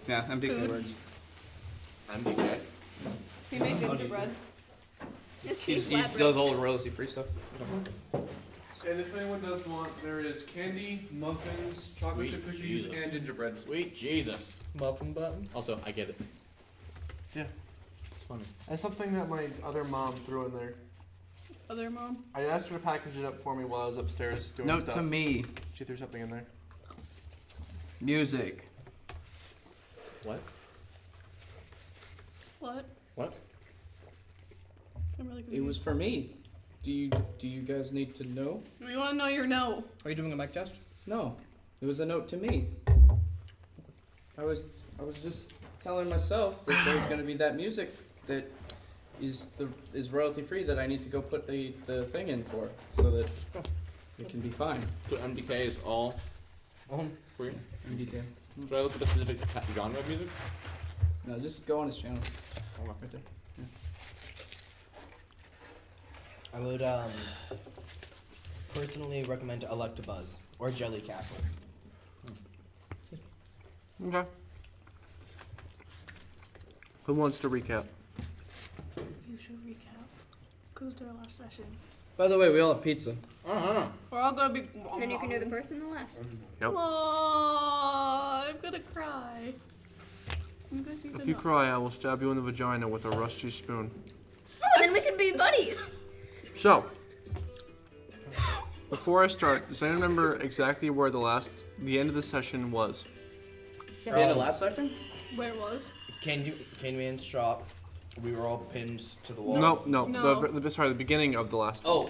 Yeah, MDK Food. works. MDK. We made gingerbread. It's He cheap flat does bread. all the royalty-free stuff. And if anyone does want, there is candy, muffins, chocolate chip cookies, Jesus. and gingerbread. Sweet Jesus. Muffin button. Also, I get it. Yeah. It's funny. That's something that my other mom threw in there. Other mom? I asked her to package it up for me while I was upstairs doing Note stuff. to me. She threw something in there. Music. What? What? What? I'm really It confused. was for me. Do you guys need to know? We want to know your no. Are you doing a mic test? No. It was a note to me. I was just telling myself that there's gonna be that music that is royalty free that I need to go put the thing in for so that it can be fine. So MDK is all free? MDK. Should I look at the specific genre of music? No, just go on his channel. Okay. Right there. I would personally recommend Electabuzz or Jelly Castle. Okay. Who wants to recap? You should recap. Because it's our last session. By the way, we all have pizza. We're all going to be... And then you can do the first and the last. Nope. Oh, I'm going to cry. I'm going to see If you cry, I will stab you in the vagina with a rusty spoon. Oh, then we can be buddies. So, before I start, does anyone remember exactly where the end of the session was? The end of last session? Where it was? Candyman's shop. We were all pinned to the wall. No. No. The beginning of the last. Oh.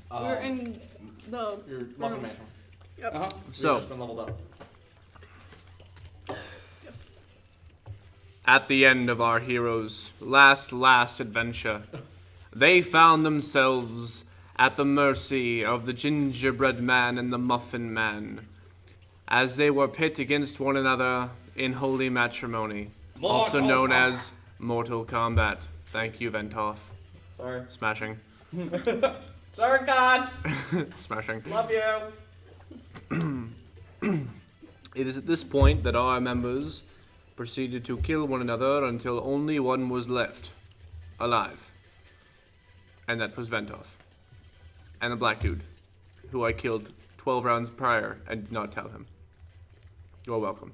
We're in the... Your Muffin Mansion. Yep. Uh-huh. So, Just been leveled up. Yes. at the end of our heroes' last adventure, they found themselves at the mercy of the gingerbread man and the muffin man, as they were pit against one another in holy matrimony, also known as Mortal Kombat. Thank you, Ventoff. Sorry. Smashing. Sorry, God. Smashing. Love you. It is at this point that our members proceeded to kill one another until only one was left alive. And that was Ventoff. And a black dude, who I killed 12 rounds prior and did not tell him. You're welcome.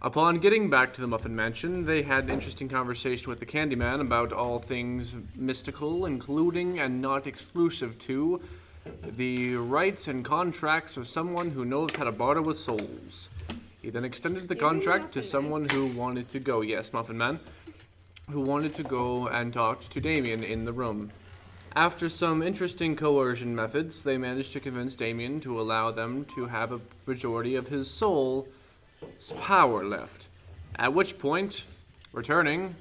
Upon getting back to the Muffin Mansion, they had an interesting conversation with the Candyman about all things mystical, including and not exclusive to the rights and contracts of someone who knows how to barter with souls. He then extended the contract to someone who wanted to go, yes, Muffin Man, who wanted to go and talk to Damien in the room. After some interesting coercion methods, they managed to convince Damien to allow them to have a majority of his soul's power left. At which point, returning,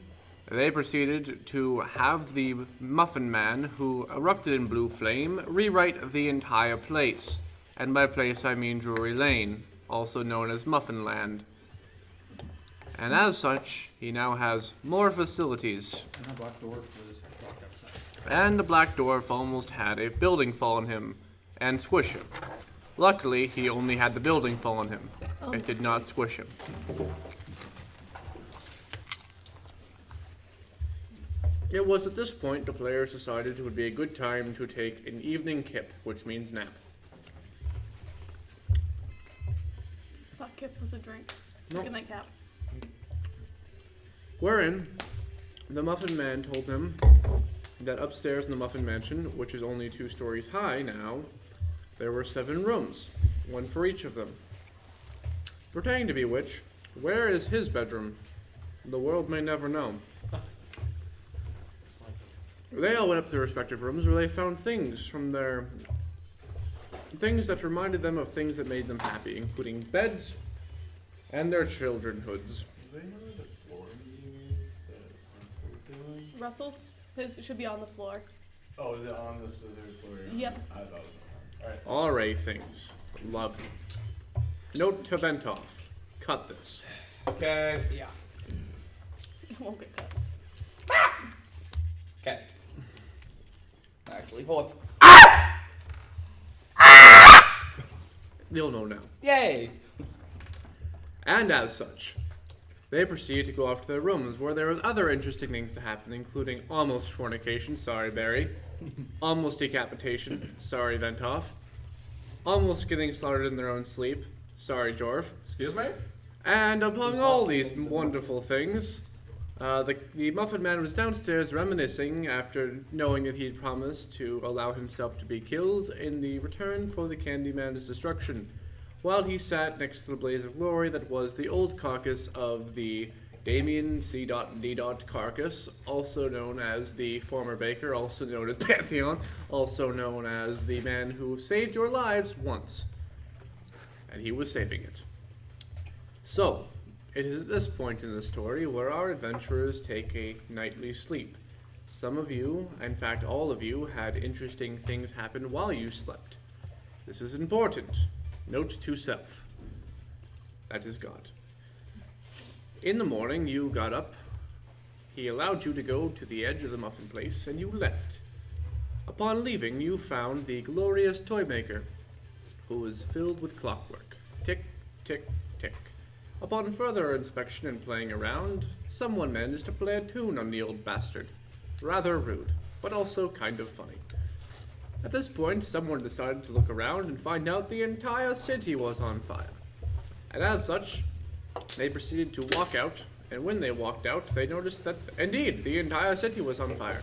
they proceeded to have the Muffin Man, who erupted in blue flame, rewrite the entire place. And by place I mean Drury Lane, also known as Muffin Land. And as such, he now has more facilities. And the black dwarf was locked outside. And the Black Dwarf almost had a building fall on him and squish him. Luckily, he only had the building fall on him. It did not squish him. It was at this point the players decided it would be a good time to take an evening kip, which means nap. Thought Kip was a drink. No. Good night, Cap. Wherein, the Muffin Man told them that upstairs in the Muffin Mansion, which is only 2 stories high now, there were 7 rooms, one for each of them. Pertaining to be which, where is his bedroom? The world may never know. They all went up to their respective rooms where they found things that reminded them of things that made them happy, including beds and their childrenhoods. Russell's? His should be on the floor. Oh, is it on the specific floor? Yep. I thought it was on. Alright. Alright, things. Lovely. Note to Ventoff. Cut this. Okay. Yeah. It won't get cut. Okay. Actually, hold. You'll know now. Yay! And as such, they proceeded to go off to their rooms, where there was other interesting things to happen, including almost fornication, sorry Barry, almost decapitation, sorry Ventoff, almost getting slaughtered in their own sleep, sorry Jorv. Excuse me? And among all these wonderful things, the Muffin Man was downstairs reminiscing after knowing that he had promised to allow himself to be killed in the return for the Candyman's destruction, while he sat next to the blaze of glory that was the old carcass of the Damien C.D. carcass, also known as the former baker, also known as Pantheon, also known as the man who saved your lives once. And he was saving it. So, it is at this point in the story where our adventurers take a nightly sleep. Some of you, in fact all of you, had interesting things happen while you slept. This is important. Note to self. That is God. In the morning, you got up. He allowed you to go to the edge of the muffin place, and you left. Upon leaving, you found the glorious toy maker, who was filled with clockwork. Tick, tick, tick. Upon further inspection and playing around, someone managed to play a tune on the old bastard. Rather rude, but also kind of funny. At this point, someone decided to look around and find out the entire city was on fire. And as such, they proceeded to walk out, and when they walked out, they noticed that, indeed, the entire city was on fire.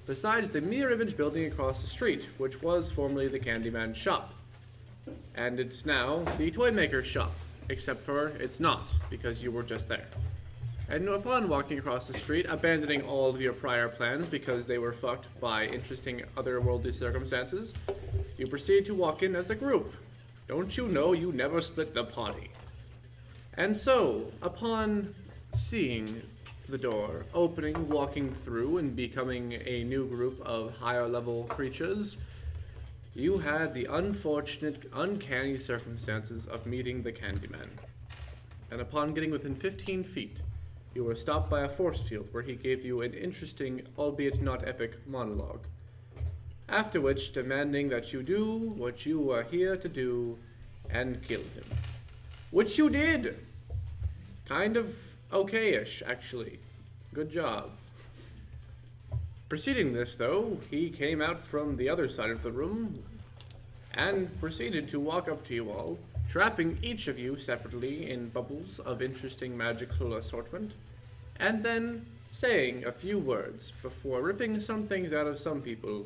Besides the mirror image building across the street, which was formerly the Candyman's shop. And it's now the toy maker's shop, except for it's not, because you were just there. And upon walking across the street, abandoning all of your prior plans because they were fucked by interesting otherworldly circumstances, you proceed to walk in as a group. Don't you know you never split the party? And so, upon seeing the door opening, walking through, and becoming a new group of higher level creatures, you had the unfortunate, uncanny circumstances of meeting the Candyman. And upon getting within 15 feet, you were stopped by a force field where he gave you an interesting, albeit not epic, monologue. After which, demanding that you do what you were here to do and kill him. Which you did! Kind of okay-ish, actually. Good job. Preceding this, though, he came out from the other side of the room and proceeded to walk up to you all, trapping each of you separately in bubbles of interesting magical assortment, and then saying a few words before ripping some things out of some people,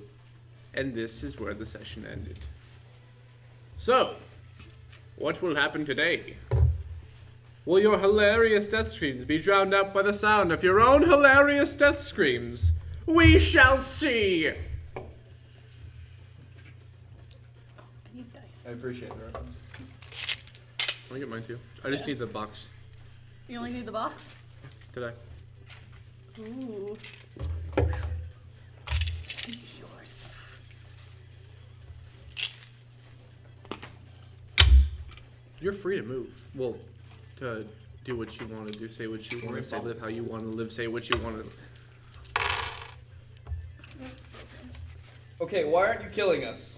and this is where the session ended. So, what will happen today? Will your hilarious death screams be drowned out by the sound of your own hilarious death screams? We shall see! I need dice. I appreciate the reference. I'll get mine too. I just need the box. You only need the box? Did I? Ooh. Use yours. You're free to move. Well, to do what you want to do, say what you want to say, live how you want to live, say what you want to. Okay, why aren't you killing us?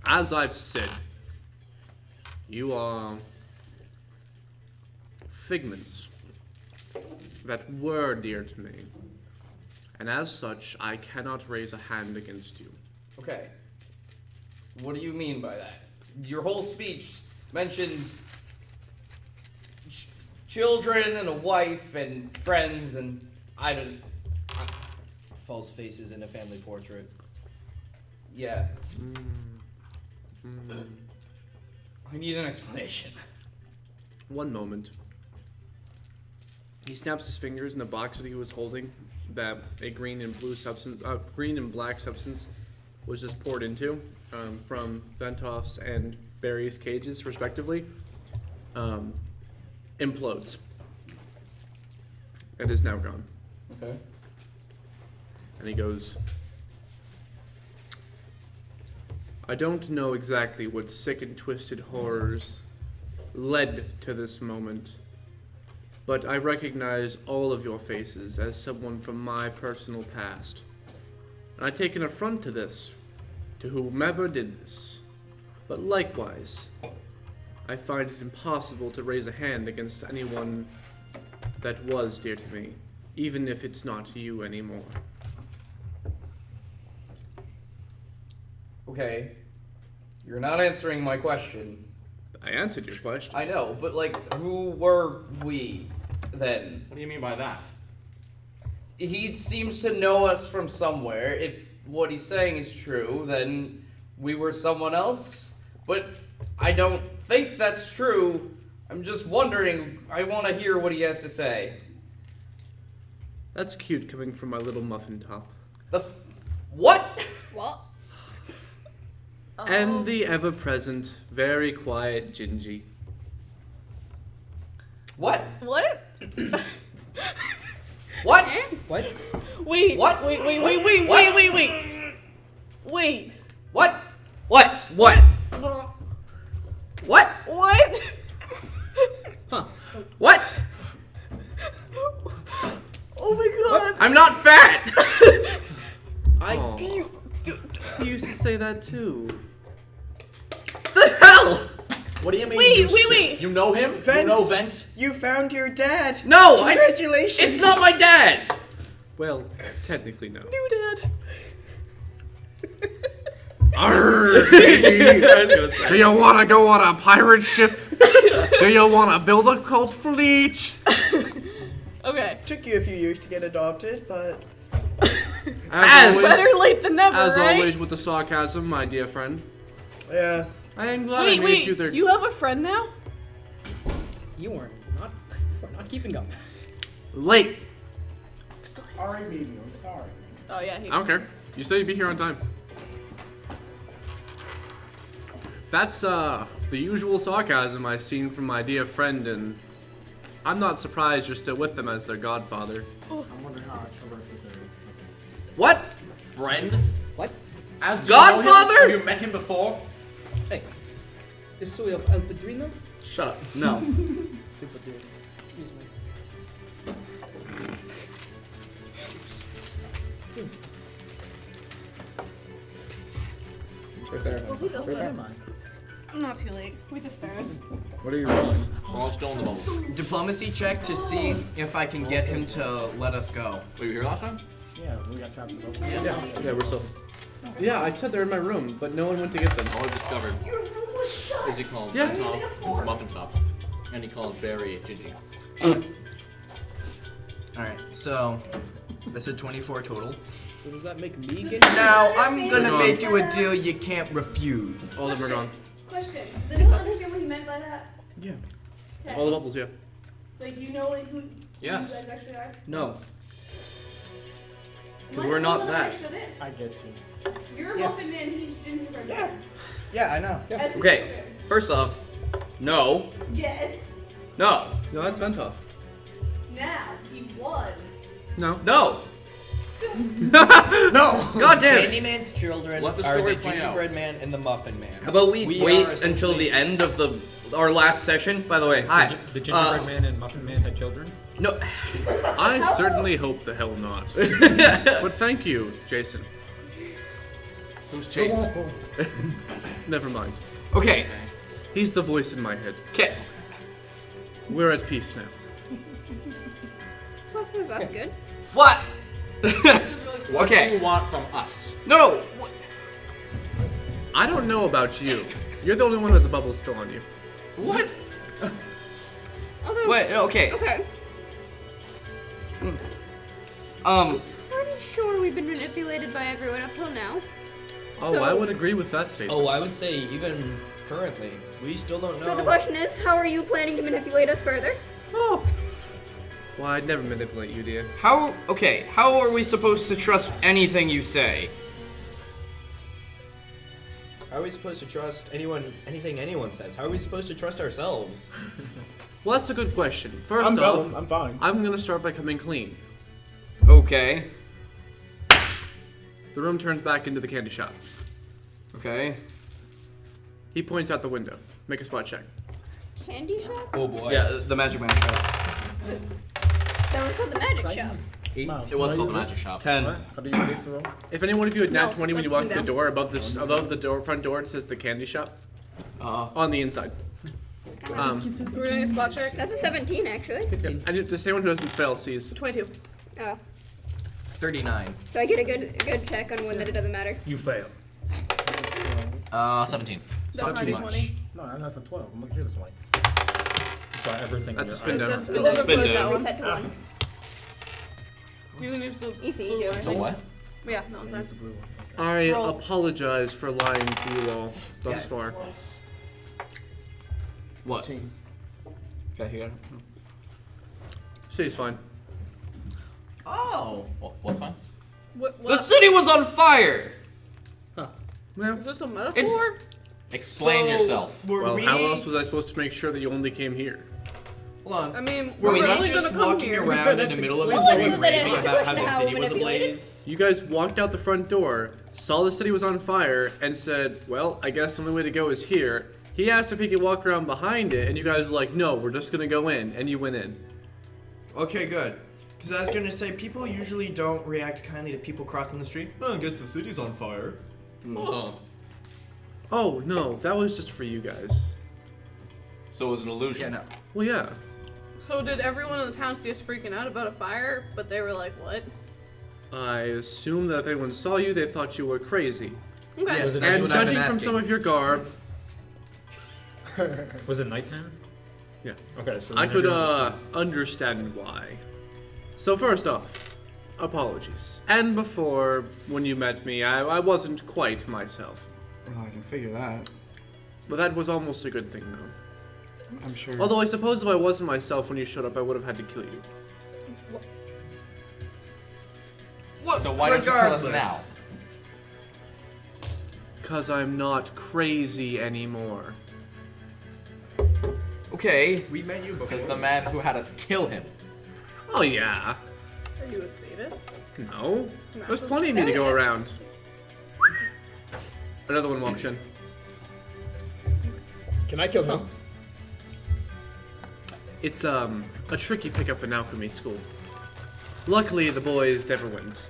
As I've said, you are figments that were dear to me, and as such, I cannot raise a hand against you. Okay. What do you mean by that? Your whole speech mentioned children and a wife and friends and I don't. False faces in a family portrait. Yeah. I need an explanation. One moment. He snaps his fingers in the box that he was holding, that a green and blue substance, green and black substance, was just poured into from Ventoff's and Barry's cages, respectively. Implodes. It is now gone. Okay. And he goes, I don't know exactly what sick and twisted horrors led to this moment, but I recognize all of your faces as someone from my personal past. And I take an affront to this, to whomever did this. But likewise, I find it impossible to raise a hand against anyone that was dear to me, even if it's not you anymore. Okay. You're not answering my question. I answered your question. I know, but like, who were we then? What do you mean by that? He seems to know us from somewhere. If what he's saying is true, then we were someone else. But I don't think that's true. I'm just wondering. I want to hear what he has to say. That's cute coming from my little muffin top. What? What? And the ever-present, very quiet Gingy. What? What? What? Eh? What? Wait. What? Wait. What? Wait. What? What? What? What? What? Huh? What? Oh my god. I'm not fat. Aw. You used to say that too. The hell? What do you mean? Wait. You know him? Vent. You know Vent? You found your dad. No, Congratulations. it's not my dad. Well, technically no. New dad. Arrgh, Gingy. Do you want to go on a pirate ship? Do you want to build a cult fleet? Okay. Took you a few years to get adopted, but As always, Better late than never, as right? always with the sarcasm, my dear friend. yes. I am glad I made Wait. you there. You have a friend now? You we're not keeping up. Late. Alright, baby, I'm sorry. Oh yeah. He, I don't care. You said you'd be here on time. That's the usual sarcasm I've seen from my dear friend, and I'm not surprised you're still with them as their godfather. I'm wondering how extroverts is there. What? Friend? What? As do you know him? Godfather? Have you met him before? Hey, is soy of El Padrino? Shut up. No. Excuse me. It's right there. We'll see this Never later. mind. Not too late. We just started. What are you rolling? We're all still in the bubble. Diplomacy check to see if I can get him to let us go. Were you here last time? Yeah, we got trapped in the boat. Yeah, we're still. Yeah, I said they're in my room, but no one went to get them. All I've discovered is he called Yeah. Top, Muffin Top, and he called Barry Gingy. Alright, so this is 24 total. So does that make me get Now I'm gonna Gone. make you a deal you can't refuse. All of them are gone. Question. Does anyone understand what he meant by that? Yeah. Okay. All the bubbles, yeah. Like, you know like, who Yes. you guys actually are? No. Am I we're the not only one that. understood it? I get you. You're a muffin man, he's gingerbread Yeah. man. Yeah, I know. As his Okay. children. First off, no. Yes. No. No, that's Ventoff. Now, he was. No. No. No! God damn it. Candyman's children Let the are story the play out. gingerbread man and the muffin man. How about we We wait are until the essentially- end of our last session? By the way, hi. The gingerbread man and muffin man had children? No. I certainly hope the hell not. But thank you, Jason. Who's chasing? Never mind. Okay. He's the voice in my head. Okay. We're at peace now. That's good. What? What Okay. do you want from us? No. What? I don't know about you. You're the only one who has a bubble still on you. What? Okay. Wait. Okay. Okay. Pretty sure we've been manipulated by everyone up till now. Oh, So- I would agree with that statement. Oh, I would say even currently, we still don't know. So the question is, how are you planning to manipulate us further? Oh. Well, I'd never manipulate you, dear. How? Okay. How are we supposed to trust anything you say? How are we supposed to trust anything anyone says? How are we supposed to trust ourselves? Well, that's a good question. First I'm off, going. I'm fine. I'm gonna start by coming clean. Okay. The room turns back into the candy shop. Okay. He points out the window. Make a spot check. Candy shop? Oh boy. Yeah, the Magic Man shop. That was called the magic shop. Miles, It was can I called the use Magic Shop. 10. this? How do you use the roll? If any one of you had nat No, 20 when you let's walked through the windows. door, above the front door, it says the candy shop. On the inside. We're doing a spot check. That's a 17, actually. And just anyone who doesn't fail sees. 22. Oh. 39. So I get a good check on one that it doesn't matter. You fail. 17. That's Not not too a much. 20. No, that's a 12. I'm looking here, that's 20. Try everything. That's a in spin your down. Just It's a spin close that down. one. Set to 1. You can use the Easy, blue Joe. one. So what? Yeah, no, I'm fine. the blue one. Okay. I Roll. apologize for lying to you all thus Yeah. far. What? Okay, here. City's fine. Oh. What's fine? What? The city was on fire! Yeah. Is this a metaphor? Explain yourself. Were Well, we... how else was I supposed to make sure that you only came here? Hold I on. mean, Were we we're not only just gonna come walking here. around in the middle of a explicit. city Well, that raving answers the about how question, the how city we was manipulated? ablaze? You guys walked out the front door, saw the city was on fire, and said, well, I guess the only way to go is here. He asked if he could walk around behind it, and you guys were like, no, we're just gonna go in, and you went in. Okay, good. Because I was gonna say, people usually don't react kindly to people crossing the street. Well, I guess the city's on fire. Oh. Oh, no, that was just for you guys. So it was an illusion. Yeah, no. Well, yeah. So did everyone in the town see us freaking out about a fire? But they were like, what? I assume that if anyone saw you, they thought you were crazy. Okay. Yes, it- that's And what I've judging been from asking. some of your garb, Was it nighttime? yeah, Okay, so I then could everyone's understand why. So first off, apologies. And before, when you met me, I wasn't quite myself. Oh, I can figure that. But that was almost a good thing, though. I'm sure. Although I suppose if I wasn't myself when you showed up, I would have had to kill you. What? So why don't you kill us Regardless. Cause I'm not crazy anymore. Okay, we met you before. Says the man who had us kill him. Oh yeah. Are you a sadist? No. There's plenty of me to go around. Another one walks in. Can I kill him? It's a tricky pickup in alchemy school. Luckily, the boys never went.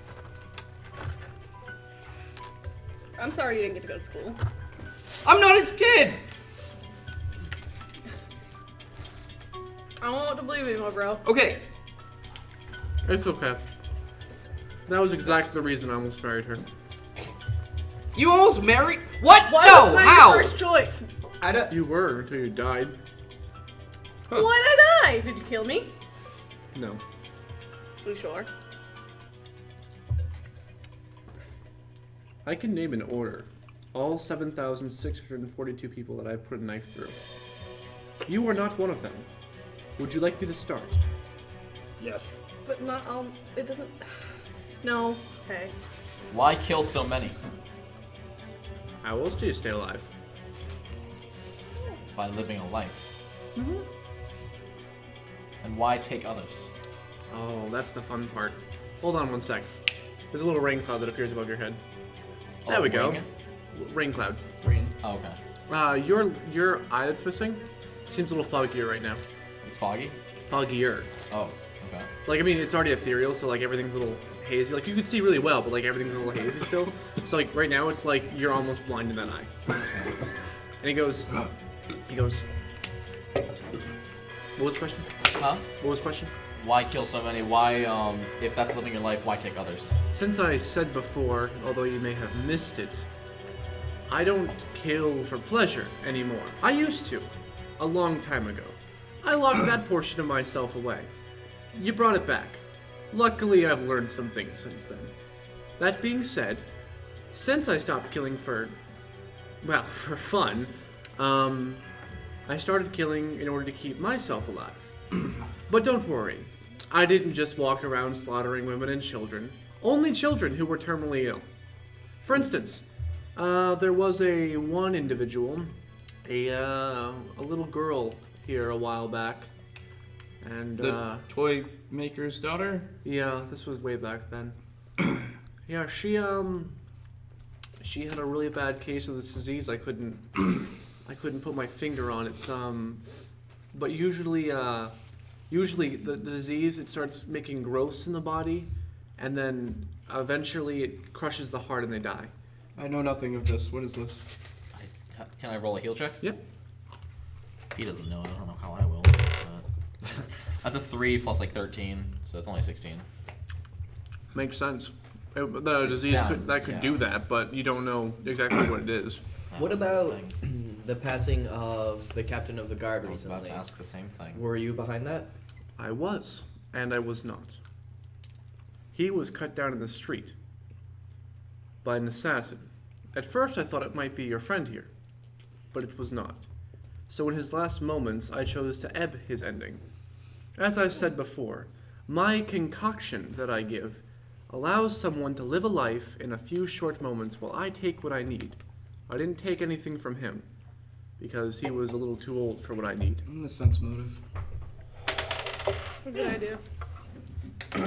I'm sorry you didn't get to go to school. I'm not his kid! I don't know what to believe anymore, bro. Okay. It's okay. That was exactly the reason I almost married her. You almost married? What? Why no, was my how? first choice? I don't... You were until you died. Why did I die? Did you kill me? No. Are you sure? I can name an order. All 7,642 people that I put a knife through. You are not one of them. Would you like me to start? Yes. But not it doesn't. No. Okay. Why kill so many? How else do you stay alive? By living a life. And why take others? Oh, that's the fun part. Hold on one sec. There's a little rain cloud that appears above your head. There we go. Ring? Rain cloud. Oh, okay. Your eye that's missing seems a little foggier right now. It's foggy? Foggier. Oh, okay. Like, I mean, it's already ethereal, so, like, everything's a little hazy. Like, you can see really well, but, like, everything's a little hazy still. So, like, right now, it's like you're almost blind in that eye. And he goes, what was the question? Huh? What was the question? Why kill so many? Why, if that's living your life, why take others? Since I said before, although you may have missed it, I don't kill for pleasure anymore. I used to, a long time ago. I locked that portion of myself away. You brought it back. Luckily, I've learned some things since then. That being said, since I stopped killing for fun, I started killing in order to keep myself alive. But don't worry, I didn't just walk around slaughtering women and children. Only children who were terminally ill. For instance, there was one individual, a little girl here a while back, and The toy maker's daughter? yeah, this was way back then. Yeah, she had a really bad case of this disease. I couldn't put my finger on it. But usually the disease, it starts making growths in the body, and then eventually it crushes the heart and they die. I know nothing of this. What is this? Can I roll a heal check? Yep. He doesn't know. I don't know how I will. But that's a 3 plus like 13, so it's only 16. Makes sense. The disease could yeah. do that, but you don't know exactly what it is. What about the passing of the captain of the guard I was about recently? to ask the same thing. Were you behind that? I was, and I was not. He was cut down in the street by an assassin. At first I thought it might be your friend here, but it was not. So in his last moments, I chose to ebb his ending. As I've said before, my concoction that I give allows someone to live a life in a few short moments while I take what I need. I didn't take anything from him, because he was a little too old for what I need. The sense motive. A good idea. I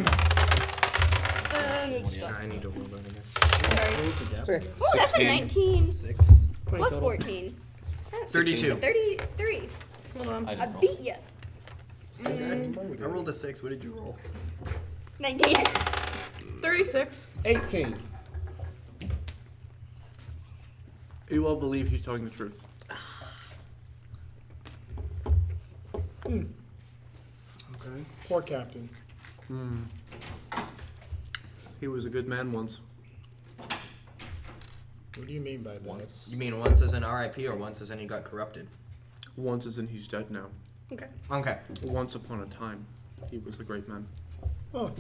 need to roll that again. Sorry. Close the gap. Sorry. Oh, that's a 19 6. plus 14. 32. 33. Hold on. I I didn't roll. beat ya. I rolled a 6. What did you roll? 19. 36. 18. You all believe he's telling the truth. Okay. Poor captain. He was a good man once. What do you mean by that? You mean once as an RIP or once as in he got corrupted? Once as in he's dead now. Okay. Okay. Once upon a time, he was a great man. Oh,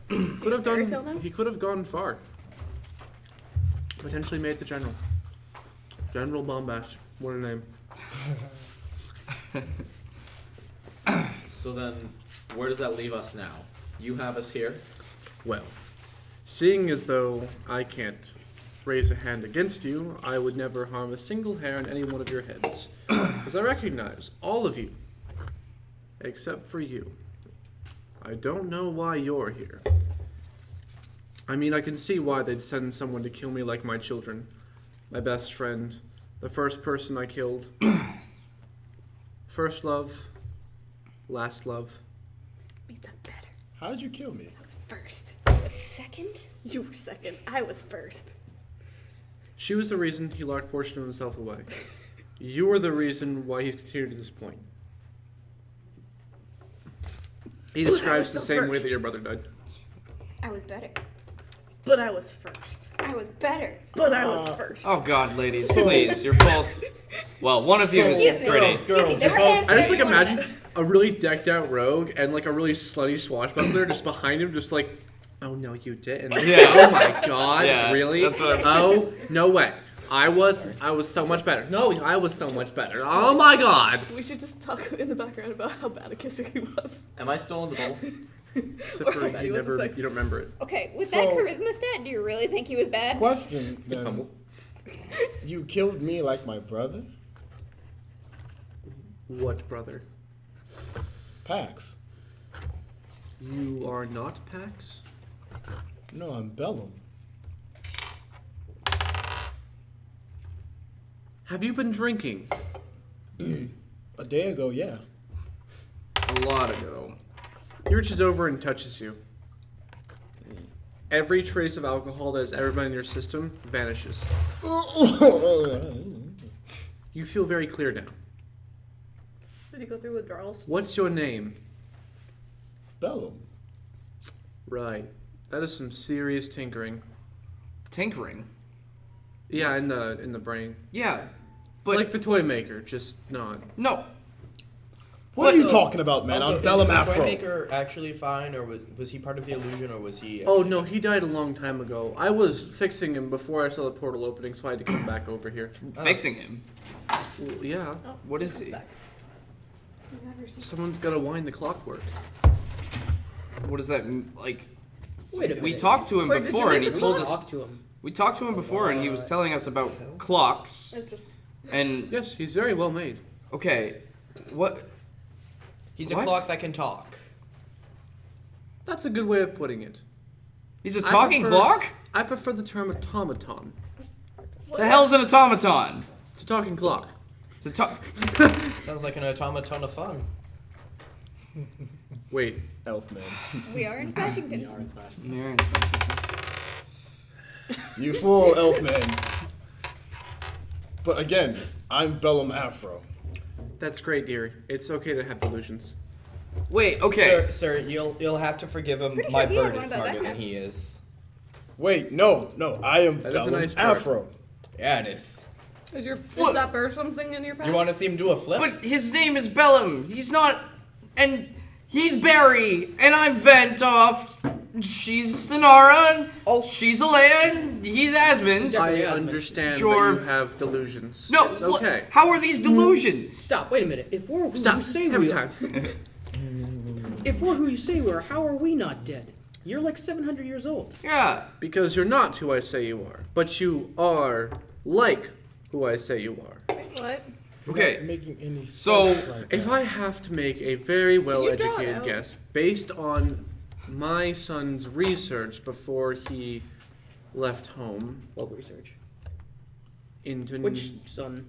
Could have fairy tale done. now? He could have gone far. Potentially made the general. General Bombast. What a name. So then, where does that leave us now? You have us here. Well, seeing as though I can't raise a hand against you, I would never harm a single hair on any one of your heads. Because I recognize all of you, except for you. I don't know why you're here. I mean, I can see why they'd send someone to kill me like my children. My best friend, the first person I killed. First love, last love. Beat that better. how did you kill me? First. Second? You were second. I was first. She was the reason he locked a portion of himself away. You were the reason why he's continued to this point. He describes the so same way first. that your brother died. I was better. But I was first. I was better. But I was first. Oh God, ladies, please, you're both. Well, one of you is Excuse me. pretty. Excuse me. Never answer I just like anyone. imagine a really decked out rogue and like a really slutty swashbuckler just behind him, just like, oh no, you didn't. Yeah. Oh my God, Yeah, really? that's what I'm- Oh no way. I was so much better. No, I was so much better. Oh my God. We should just talk in the background about how bad a kisser he was. Am I still in the bowl? Except for He you was a never, sex- you don't remember it. Okay, with So- that charisma stat, do you really think he was bad? Question Good then. fumble. You killed me like my brother? What brother? Pax. You are not Pax? No, I'm Bellum. Have you been drinking? A day ago, yeah. A lot ago. He reaches over and touches you. Every trace of alcohol that has ever been in your system vanishes. You feel very clear now. Did he go through withdrawals? What's your name? Bellum. Right. That is some serious tinkering. Tinkering. Yeah, in the brain. Yeah, but Like the toy maker, just not. no. What are you talking about, man? Also, I'm Bellum is the Afro. Toymaker actually fine, or was he part of the illusion, or was he? Oh no, he died a long time ago. I was fixing him before I saw the portal opening, so I had to come back over here. Fixing him. Well, yeah. What is he? Back. Never seen. Someone's gotta wind the clockwork. What does that like? Wait a minute. We talked to him Wait, did you before, and make he the told clock? us. Talk to him. We talked to him before, and he was telling us about clocks. It's just And Yes, he's very well made. okay, what? He's a What? clock that can talk. That's a good way of putting it. He's a I talking prefer- clock? I prefer the term automaton. The hell's an automaton? It's a talking clock. It's a ta- Sounds like an automaton of fun. Wait, Elfman. We are in Washington. You fool, Elfman. But again, I'm Bellum Afro. That's great, dear. It's okay to have delusions. Wait, okay. Sir, you'll have to forgive him. Pretty My sure he had bird one is of those smarter than backpacks. he is. Wait, no. I am That is a Bellum nice bird. Afro. Yeah, it is. Is What? that bird something in your pack? You want to see him do a flip? But his name is Bellum. He's not, and he's Barry, and I'm Ventoft. She's Sonara, and she's Alea, and he's Asmund. I understand that Jorv. you have delusions. No, it's what- okay. how are these delusions? Stop. Wait a minute. If we're who Stop. you say Every we time. are, if we're who you say we are, how are we not dead? You're like 700 years old. Yeah. Because you're not who I say you are, but you are like who I say you are. What? Okay. Not making any So, sense like If that. I have to make a very draw it well-educated out? guess based on my son's research before he left home What research? into Which son?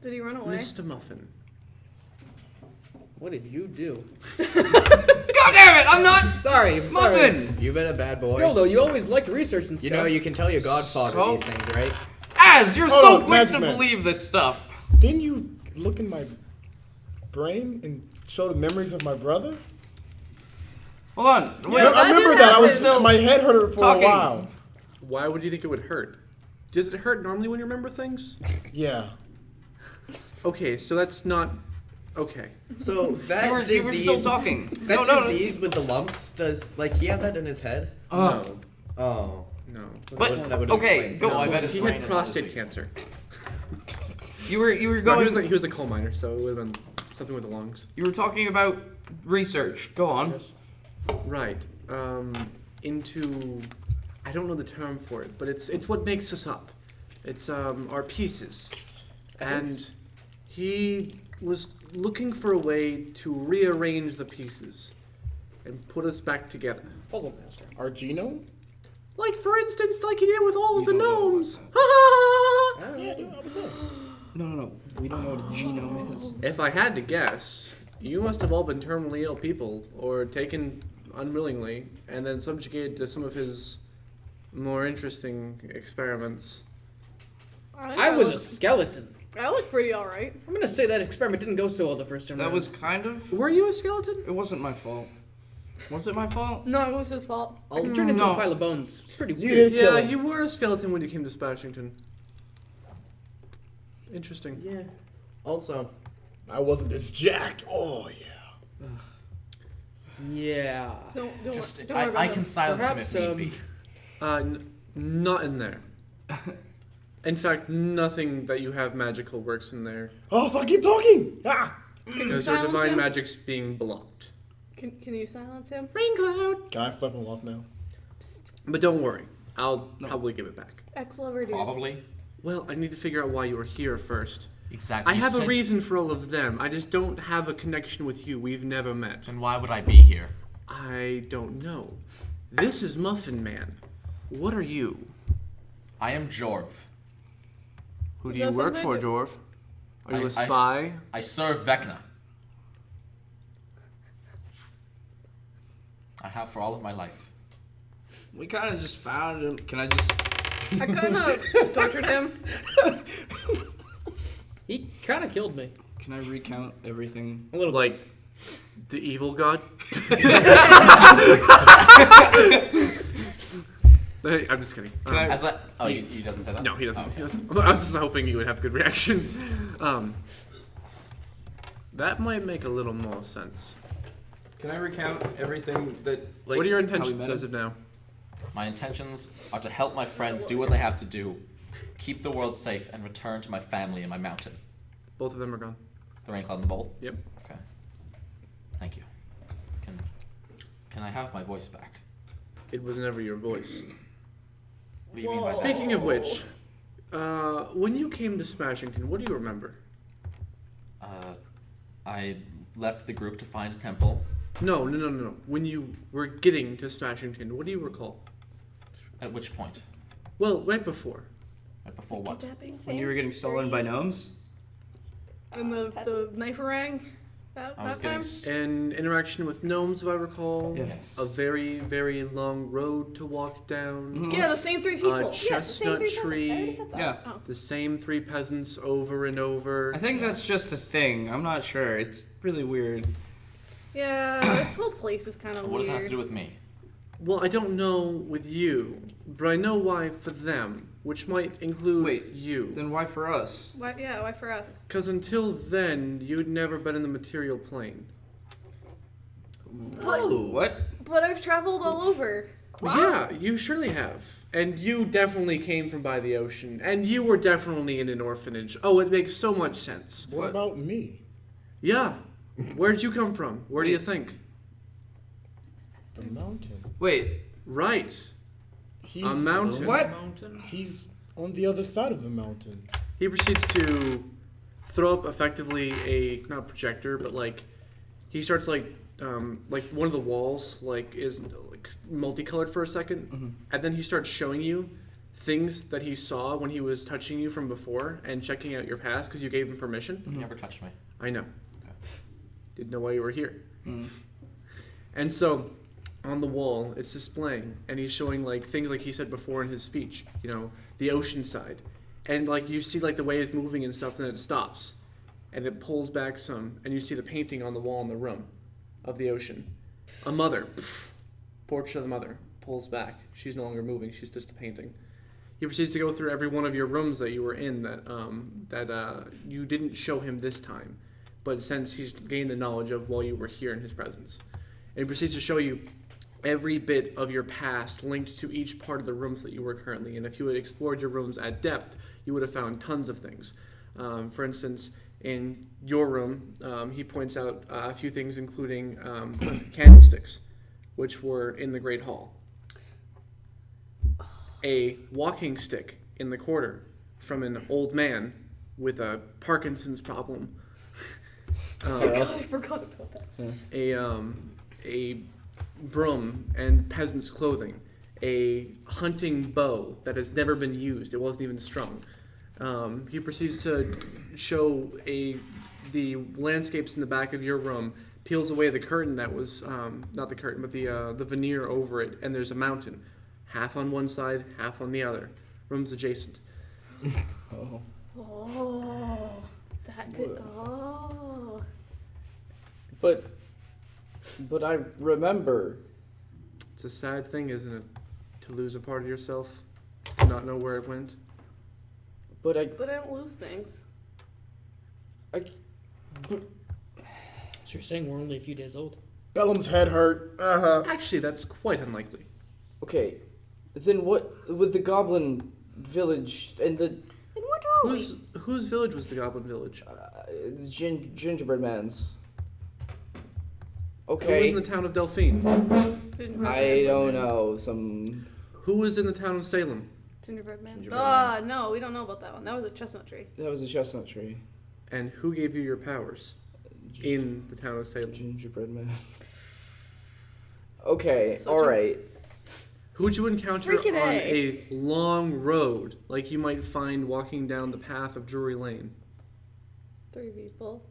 Did he run away? Mr. Muffin. What did you do? God damn it! I'm not Sorry, I'm sorry. Muffin. You've been a bad boy. Still though, you always like to research and stuff. You know, you can tell your godfather So- these things, right? Az, you're Hold so on, quick Magic to Man. believe this stuff. Didn't you look in my brain and show the memories of my brother? Hold on. Wait, I remember that. I was still my head hurt for talking. a while. Why would you think it would hurt? Does it hurt normally when you remember things? Yeah. Okay, so that's not okay. So that You were disease, still talking. that No. disease with the lumps, does like he have that in his head? No, Oh, no. But that would okay, explain. go I on. bet his He brain had is prostate cancer. You were No, going. he was a coal miner, so it would have been something with the lungs. You were talking about research. Go on. Right. Into I don't know the term for it, but it's what makes us up. It's our pieces. And he was looking for a way to rearrange the pieces and put us back together. Puzzle master. Our genome? Like for instance, like he did with all of the don't know gnomes. No. We don't know what a genome is. If I had to guess, you must have all been terminally ill people, or taken unwillingly, and then subjugated to some of his more interesting experiments. I was a skeleton. I look pretty alright. I'm gonna say that experiment didn't go so well the first time That around. was kind of. Were you a skeleton? It wasn't my fault. Was it my fault? No, it was his fault. I turned into No. a pile of bones. It's pretty You weird. did kill Yeah, him. you were a skeleton when you came to Spashington. Interesting. Yeah. Also, I wasn't this jacked. Oh yeah. Yeah. Don't Just, worry about I him. can silence Perhaps, him if need be. Not in there. In fact, nothing that you have magical works in there, Oh, so I keep talking. Ah. Can you because your silence divine him? magic's being blocked. Can you silence him? Rain cloud. Can I flip him off now? But don't worry, I'll probably give it back. X lover dude. Probably. Well, I need to figure out why you were here first. Exactly. I You have a said- reason for all of them. I just don't have a connection with you. We've never met. Then why would I be here? I don't know. This is Muffin Man. What are you? I am Jorv. Who Is do you that work for, something- Jorv? Are you I- a spy? I serve Vecna. I have for all of my life. We kind of just found him. Can I just? I kind of tortured him. He kind of killed me. Can I recount everything? A little bit. Like the evil god? Hey, I'm just kidding. As I, oh, he doesn't say that? No, he doesn't. Oh, He doesn't. I was just hoping you would have a good reaction. That might make a little more sense. can I recount everything that? Like, What are your how we intentions met as him? of now? My intentions are to help my friends do what they have to do, keep the world safe, and return to my family in my mountain. Both of them are gone. The rain cloud and the bowl? Yep. Okay. Thank you. Can I have my voice back? It was never your voice. What do you mean by that? Speaking of which, when you came to Smashington, what do you remember? I left the group to find a temple. No. When you were getting to Smashington, what do you recall? At which point? Well, right before. Right before what? When you were getting stolen by gnomes? And the knife rang I was getting. An interaction with gnomes, if I recall. Yes. A very, very long road to walk down. Yeah, the same 3 people. A chestnut tree. Yeah. Oh. The same 3 peasants over and over. I think that's just a thing. I'm not sure. It's really weird. Yeah, this whole place is kind of weird. What does that have to do with me? Well, I don't know with you, but I know why for them, which might include you. Then why for us? Why, yeah, why for us? Because until then, you'd never been in the material plane. What? But I've traveled all over. Yeah, you surely have. And you definitely came from by the ocean. And you were definitely in an orphanage. Oh, it makes so much sense. What about me? Yeah. Where'd you come from? Where do you think? The mountain. Wait. Right. He's A mountain. What? He's on the other side of the mountain. He proceeds to throw up effectively a, not projector, but like, he starts like one of the walls like is like multicolored for a 2nd, and then he starts showing you things that he saw when he was touching you from before and checking out your past because you gave him permission. You never touched me. I know. Didn't know why you were here. And so, on the wall, it's displaying, and he's showing like things like he said before in his speech. You know, the ocean side, and like you see like the way it's moving and stuff, and then it stops, and it pulls back some, and you see the painting on the wall in the room, of the ocean. A mother, portrait of the mother, pulls back. She's no longer moving. She's just a painting. He proceeds to go through every one of your rooms that you were in that you didn't show him this time, but since he's gained the knowledge of while you were here in his presence. And he proceeds to show you every bit of your past linked to each part of the rooms that you were currently in. If you had explored your rooms at depth, you would have found tons of things. For instance, in your room, he points out a few things, including candlesticks, which were in the Great Hall. A walking stick in the corner from an old man with a Parkinson's problem. I forgot about that. A broom and peasant's clothing, a hunting bow that has never been used. It wasn't even strung. He proceeds to show the landscapes in the back of your room, peels away the curtain that was, not the curtain, but the veneer over it, and there's a mountain. Half on one side, half on the other. Rooms adjacent. Oh, that did. Oh. But I remember. It's a sad thing, isn't it? To lose a part of yourself, to not know where it went. But I don't lose things. So you're saying we're only a few days old? Bellum's head hurt. Actually, that's quite unlikely. Okay, then what with the goblin village and the And what are we? Whose village was the goblin village? gingerbread man's? Who was Okay, in the town of Delphine? I don't know. Some Who was in the town of Salem? Gingerbread man. Gingerbread No, we don't know about that one. That was a chestnut tree. that was a chestnut tree. And who gave you your powers in the town of Salem? Gingerbread man. Okay, So all right. Who'd you encounter Freaking on A. a long road, like you might find walking down the path of Drury Lane? 3 people.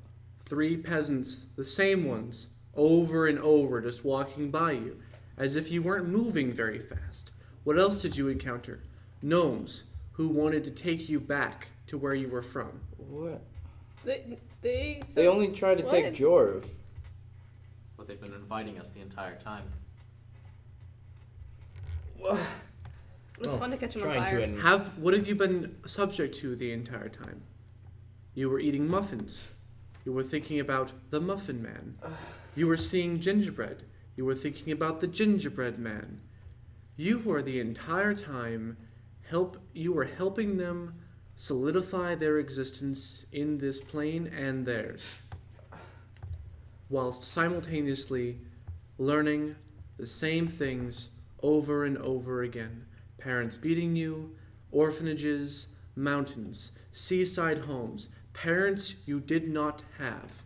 3 peasants, the same ones, over and over, just walking by you, as if you weren't moving very fast. What else did you encounter? Gnomes, who wanted to take you back to where you were from. What? They said, They only tried to take What? Jorv. But they've been inviting us the entire time. It was fun to catch him on fire. What have you been subject to the entire time? You were eating muffins. You were thinking about the Muffin Man. You were seeing gingerbread. You were thinking about the Gingerbread Man. You were the entire time you were helping them solidify their existence in this plane and theirs, whilst simultaneously learning the same things over and over again. Parents beating you, orphanages, mountains, seaside homes, parents you did not have,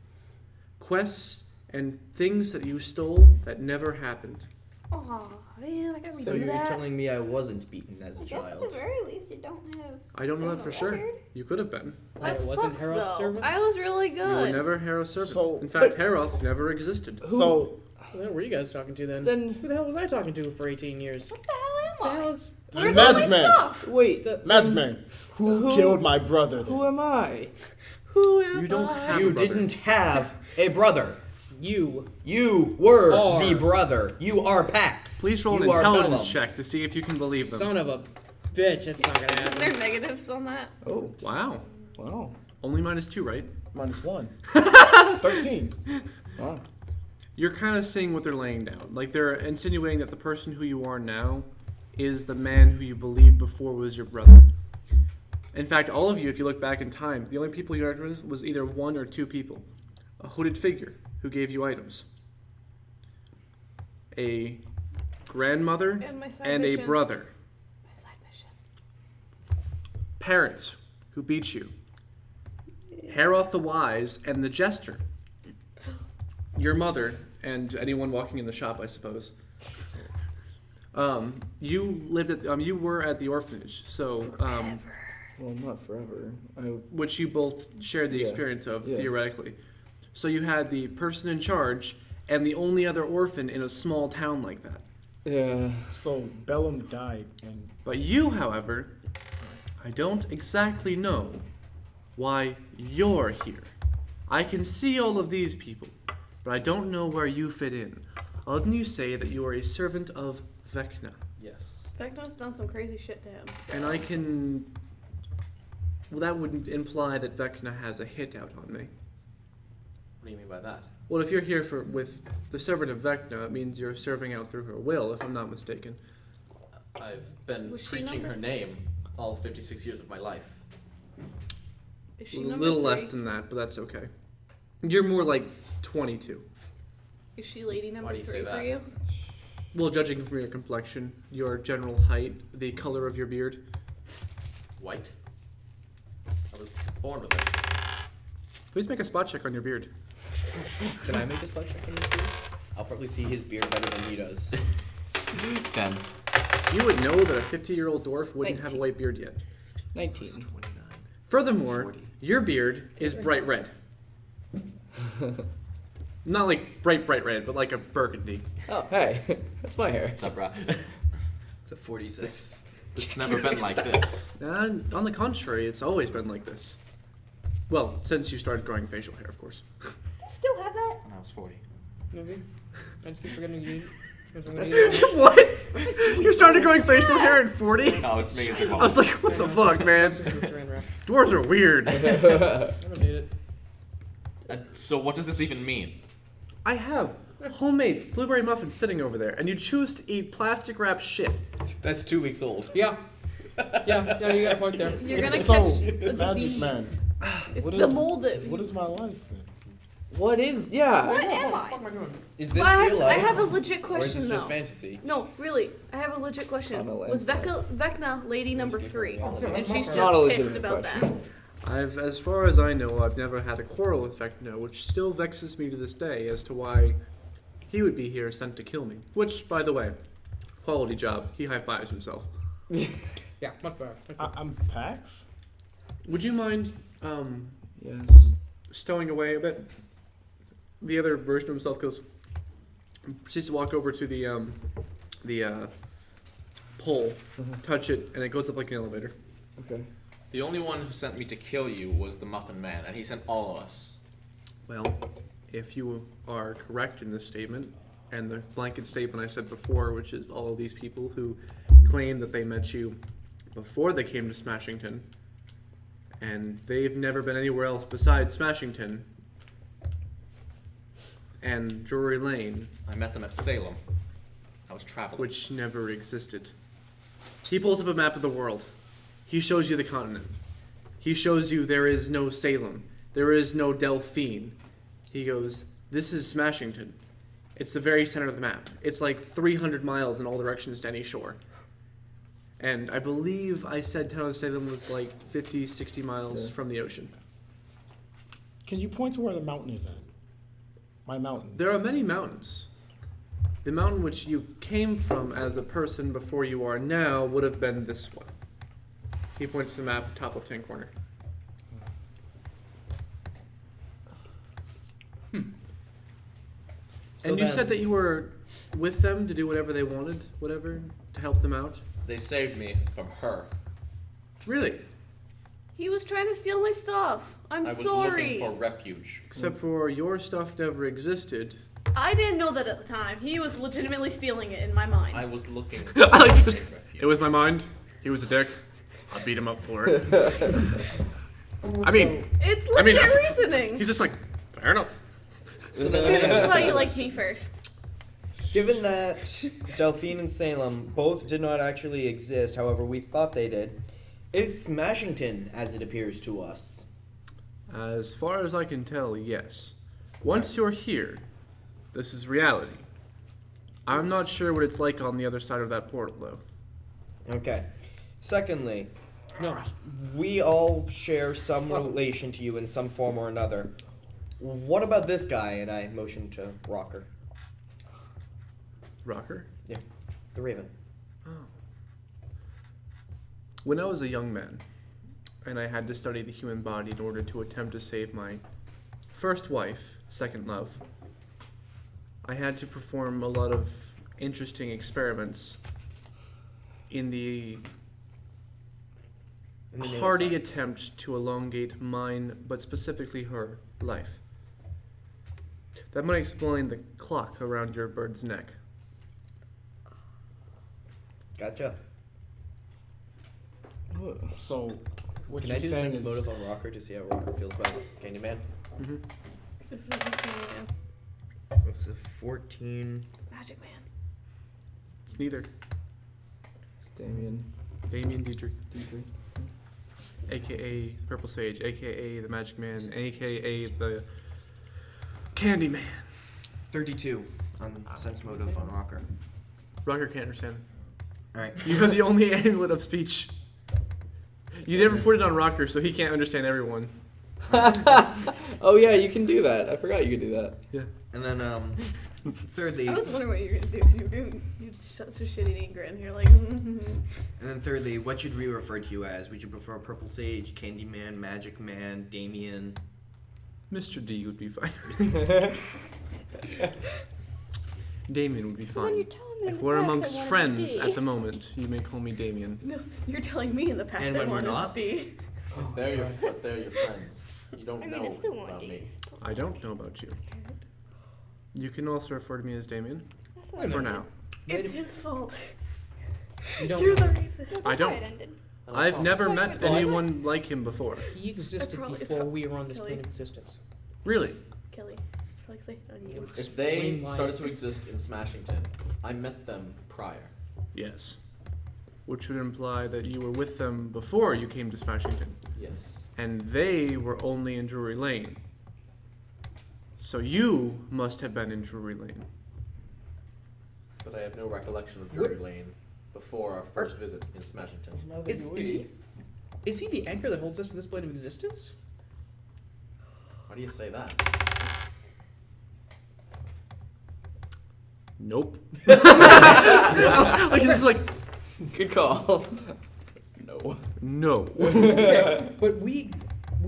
quests and things that you stole that never happened. Aw, man, I gotta redo So you're that. telling me I wasn't beaten as a I guess at child? the very least you don't have. I don't know that for sure. record. You could have been. That Wasn't sucks, Harold though. servant? I was really You were good. never Harold's servant. So- In fact, Harold never existed. So, Who were you guys talking to then? Then- Who the hell was I talking to for 18 years? What the hell am I? How's Where's all my Magic Man. stuff? Wait, Magic Man, who killed my brother? who am I? Who am You don't I? have You a brother. didn't have a brother. you? You were Are. the brother. You are Pax. Please roll an You are intelligence Vellum. check to see if you can believe them. Son of a bitch, it's not gonna Isn't there happen. negatives on that? Oh, Wow. wow. Only -2, right? -1. 13. Wow. You're kind of seeing what they're laying down. Like, they're insinuating that the person who you are now is the man who you believed before was your brother. In fact, all of you, if you look back in time, the only people you interacted with was either one or two people. A hooded figure who gave you items. A grandmother And my side and a mission. brother. My side mission. Parents who beat you. Haroth the Wise and the Jester. Your mother and anyone walking in the shop, I suppose. You lived at you were at the orphanage, so Well, not forever. which you both shared the Yeah. experience of Yeah. theoretically. So you had the person in charge and the only other orphan in a small town like that. Yeah. So Bellum died, and But you, however, I don't exactly know why you're here. I can see all of these people, but I don't know where you fit in. Other than you say that you are a servant of Vecna. Yes. Vecna's done some crazy shit to him. So. And I can... Well, that would imply that Vecna has a hit out on me. What do you mean by that? Well, if you're here with the servant of Vecna, it means you're serving out through her will, if I'm not mistaken. I've been Was she preaching number- her name all 56 years of my life. Is A she number little 3? less than that, but that's okay. You're more like 22. Is she lady number Why do you 3 say for that? you? Well, judging from your complexion, your general height, the color of your beard. White? I was born with it. Please make a spot check on your beard. Can I make a spot check on his beard? I'll probably see his beard better than he does. 10. You would know that a 50-year-old dwarf wouldn't have a 19. white beard yet. 19. Furthermore, 40. your beard is bright red. Not like bright red, but like a burgundy. Oh, hey. That's my hair. What's up, bro? It's a 46. It's never been like this. And on the contrary, it's always been like this. Well, since you started growing facial hair, of course. Still have that? When I was 40. Movie? I just keep forgetting you. What? You started growing facial hair at 40? No, it's me. It's I was like, what the fuck, man? Dwarves are weird. I don't need it. So what does this even mean? I have homemade blueberry muffins sitting over there, and you choose to eat plastic wrapped shit. That's 2 weeks old. Yeah. Yeah, you got a point there. You're gonna so catch the Magic disease. Man, It's what the is- mold that. what is my life then? What is? Yeah. What am I? Is this Well, I real have, I life? have a legit or is question this though. just fantasy? No, really, I have a legit question. On the Was landscape. Vecna lady number 3? And she's just Not a pissed legitimate about question. As far as I know, I've never had a quarrel with Vecna, which still vexes me to this day as to why he would be here sent to kill me. Which, by the way, quality job. He high-fives himself. Yeah, much better. I'm Pax? Would you mind Yes. stowing away a bit? The other version of himself proceeds to walk over to the pole, touch it, and it goes up like an elevator. Okay. The only one who sent me to kill you was the Muffin Man, and he sent all of us. Well, if you are correct in this statement, and the blanket statement I said before, which is all of these people who claim that they met you before they came to Smashington, and they've never been anywhere else besides Smashington and Drury Lane, I met them at Salem. I was traveling. which never existed. He pulls up a map of the world. He shows you the continent. He shows you there is no Salem. There is no Delphine. He goes, this is Smashington. It's the very center of the map. It's like 300 miles in all directions to any shore. And I believe I said town of Salem was like 50, 60 miles from the ocean. Can you point to where the mountain is at? My mountain. There are many mountains. The mountain which you came from as a person before you are now would have been this one. He points to the map, top left-hand corner. And you said that you were with them to do whatever they wanted, whatever, to help them out? They saved me from her. Really? He was trying to steal my stuff. I'm I was sorry. looking for refuge. Except for your stuff never existed. I didn't know that at the time. He was legitimately stealing it in my mind. I was looking for It refuge. was my mind. He was a dick. I beat him up for it. I mean, It's legit reasoning. he's just like, fair enough. So This is why you liked me first. Given that Delphine and Salem both did not actually exist, however we thought they did, is Smashington as it appears to us? As far as I can tell, yes. Once you're here, this is reality. I'm not sure what it's like on the other side of that portal, though. Okay. Secondly, No. we all share some relation to you in some form or another. What about this guy? And I motion to Rocker. Rocker? Yeah, the Raven. When I was a young man, and I had to study the human body in order to attempt to save my first wife, second love, I had to perform a lot of interesting experiments in the hearty attempt to elongate mine, but specifically her, life. That might explain the clock around your bird's neck. Gotcha. So, what Can you're I do saying sense is motive on Rocker to see how Rocker feels about Candyman? Mm-hmm. This isn't Candyman. It's a 14. It's Magic Man. It's neither. It's Damien. Damien Dietrich. AKA Purple Sage, AKA the Magic Man, AKA the Candyman. 32 on sense motive on Rocker. Rocker can't understand. Alright. You have the only amulet of speech. You never put it on Rocker, so he can't understand everyone. Oh yeah, you can do that. I forgot you could do that. Yeah. And then, thirdly, I was wondering what you were gonna do because you were doing such a shitty grin. You're like, and then thirdly, what should we refer to you as? Would you prefer Purple Sage, Candyman, Magic Man, Damien? Mr. D would be fine. Damien would be So when fine. you're telling me in If the we're past I amongst wanted friends D. at the moment, you may call me Damien. no, you're telling me in the past And I when we're wanted not? D. They're your friends. You don't I mean, know I still want about me. D's. I don't know about you. You can also refer to me as Damien. That's why For now. It's his fault. You don't You're know. the reason. That's I why don't. it ended. I've never met Well, I- anyone like him before. He existed probably- it's before we were on this Kelly. plane of existence. Really? Kelly. It's probably 'cause I hate on you. If they Explain why. started to exist in Smashington, I met them prior. Yes. Which would imply that you were with them before you came to Smashington. Yes. And they were only in Drury Lane. So you must have been in Drury Lane. But I have no recollection of Drury Lane before our first visit in Smashington. Is he the anchor that holds us in this plane of existence? Why do you say that? Nope. Like, it's like, Good call. No. no. But we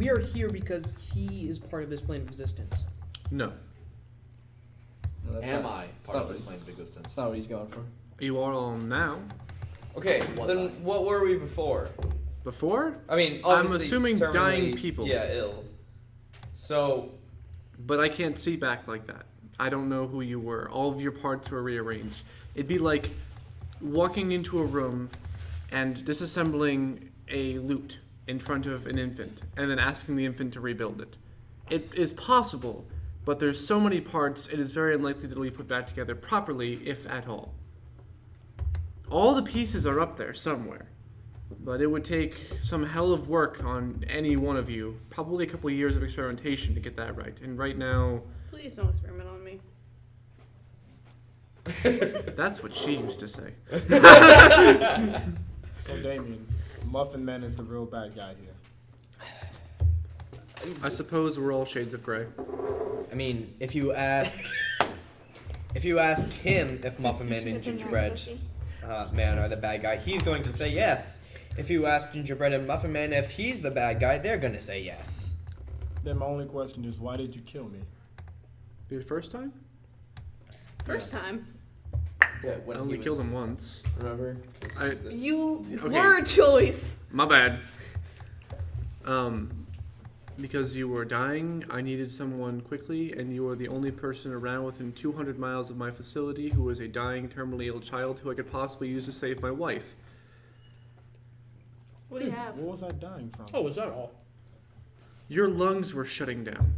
are here because he is part of this plane of existence. No. No, that's Am not- I that's part not of what this he's- plane of existence? That's not what he's going for. You are all now. Okay, Was then I? what were we before? Before? I mean, I'm obviously assuming dying terminally, people. Yeah, ill. So, But I can't see back like that. I don't know who you were. All of your parts were rearranged. It'd be like walking into a room and disassembling a lute in front of an infant and then asking the infant to rebuild it. It is possible, but there's so many parts, it is very unlikely that it'll be put back together properly, if at all. All the pieces are up there somewhere, but it would take some hell of work on any one of you, probably a couple of years of experimentation to get that right. And right now, Please don't experiment on me. that's what she used to say. So, Damien, Muffin Man is the real bad guy here. I suppose we're all shades of gray. I mean, if you ask If you ask him if Muffin Man and Gingerbread Man are the bad guy, he's going to say yes. If you ask Gingerbread and Muffin Man if he's the bad guy, they're going to say yes. Then my only question is, why did you kill me? The first time? First time. Yeah, I only killed him once. Remember? You Okay. were a choice. My bad. Because you were dying, I needed someone quickly, and you were the only person around within 200 miles of my facility who was a dying, terminally ill child who I could possibly use to save my wife. What do you have? What was I dying from? Oh, is that all? Your lungs were shutting down.